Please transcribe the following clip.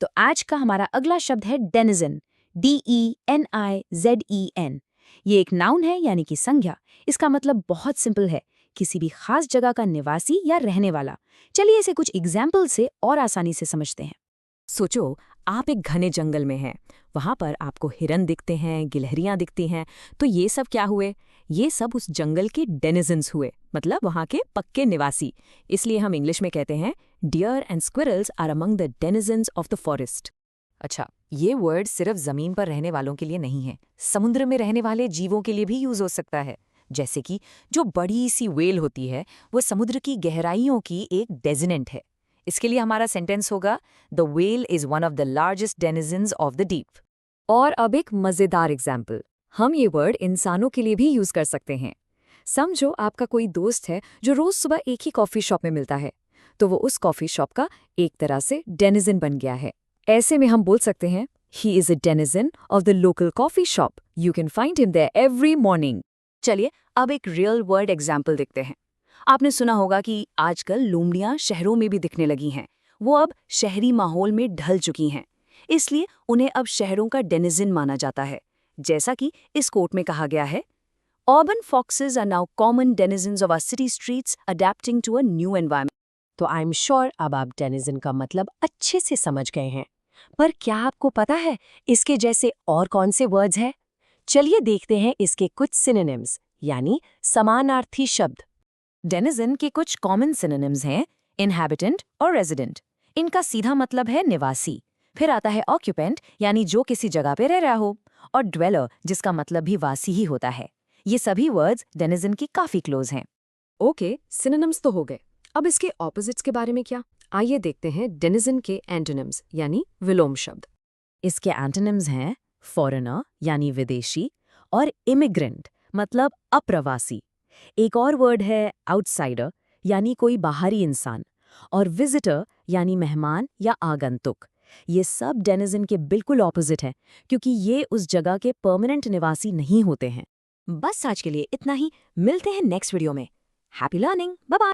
तो आज का हमारा अगला शब्द है डेनिजन, DENIZEN। ये एक नाउन है यानी कि संज्ञा। इसका मतलब बहुत सिंपल है, किसी भी खास जगह का निवासी या रहने वाला। चलिए इसे कुछ एग्जाम्पल से और आसानी से समझते हैं। सोचो, आप एक घने जंगल में हैं। वहां पर आपको हिरन दिखते हैं, गिलहरियां दिखती हैं। तो ये सब क्या हुए? ये सब उस जंगल के डेनिजन्स हुए, मतलब वहां के पक्के निवासी। इसलिए हम इंग्लिश में कहते हैं deer and squirrels are among the denizens of the forest. अच्छा, ये वर्ड सिर्फ जमीन पर रहने वालों के लिए नहीं है, समुद्र में रहने वाले जीवों के लिए भी यूज हो सकता है। जैसे कि जो बड़ी सी व्हेल होती है, वो समुद्र की गहराइयों की एक डेजिनेंट है। इसके लिए हमारा सेंटेंस होगा, the whale is one of the largest denizens of the deep. और अब एक मजेदार एग्जाम्पल, हम ये वर्ड इंसानों के लिए भी यूज कर सकते हैं। समझो आपका कोई दोस्त है जो रोज सुबह एक ही कॉफी शॉप में मिलता है, तो वो उस कॉफी शॉप का एक तरह से डेनिजन बन गया है। ऐसे में हम बोल सकते हैं, he is a denizen of the local coffee shop, you can find him there every morning. चलिए अब एक रियल वर्ल्ड एग्जाम्पल देखते हैं। आपने सुना होगा कि आजकल लोमड़ियां शहरों में भी दिखने लगी हैं। वो अब शहरी माहौल में ढल चुकी हैं, इसलिए उन्हें अब शहरों का डेनिजन माना जाता है। जैसा कि इस कोट में कहा गया है, urban foxes are now common denizens of our city streets adapting to a new environment. तो आई एम श्योर अब आप डेनिजन का मतलब अच्छे से समझ गए हैं। पर क्या आपको पता है इसके जैसे और कौन से वर्ड्स हैं? चलिए देखते हैं इसके कुछ सिनोनिम्स, यानी समानार्थी शब्द। डेनिजन के कुछ कॉमन सिनोनिम्स हैं, इनहैबिटेंट और रेजिडेंट। इनका सीधा मतलब है निवासी। फिर आता है ऑक्यूपेंट, यानी जो किसी जगह पे रह रहा हो, और ड्वेलर, जिसका मतलब भी वासी ही होता है। ये सभी वर्ड्स डेनिजन की काफी क्लोज हैं। ओके, सिनोनिम्स तो हो गए। अब इसके ऑपोजिट्स के बारे में क्या? आइए देखते हैं डेनिजन के एंटोनिम्स, यानी विलोम शब्द। इसके एंटोनिम्स हैं फॉरेनर यानी विदेशी, और इमिग्रेंट मतलब अप्रवासी। एक और वर्ड है आउटसाइडर यानी कोई बाहरी इंसान, और विजिटर यानी मेहमान या आगंतुक। ये सब डेनिजन के बिल्कुल ऑपोजिट हैं, क्योंकि ये उस जगह के परमानेंट निवासी नहीं होते हैं। बस आज के लिए इतना ही। मिलते हैं नेक्स्ट वीडियो में। Happy learning, bye bye.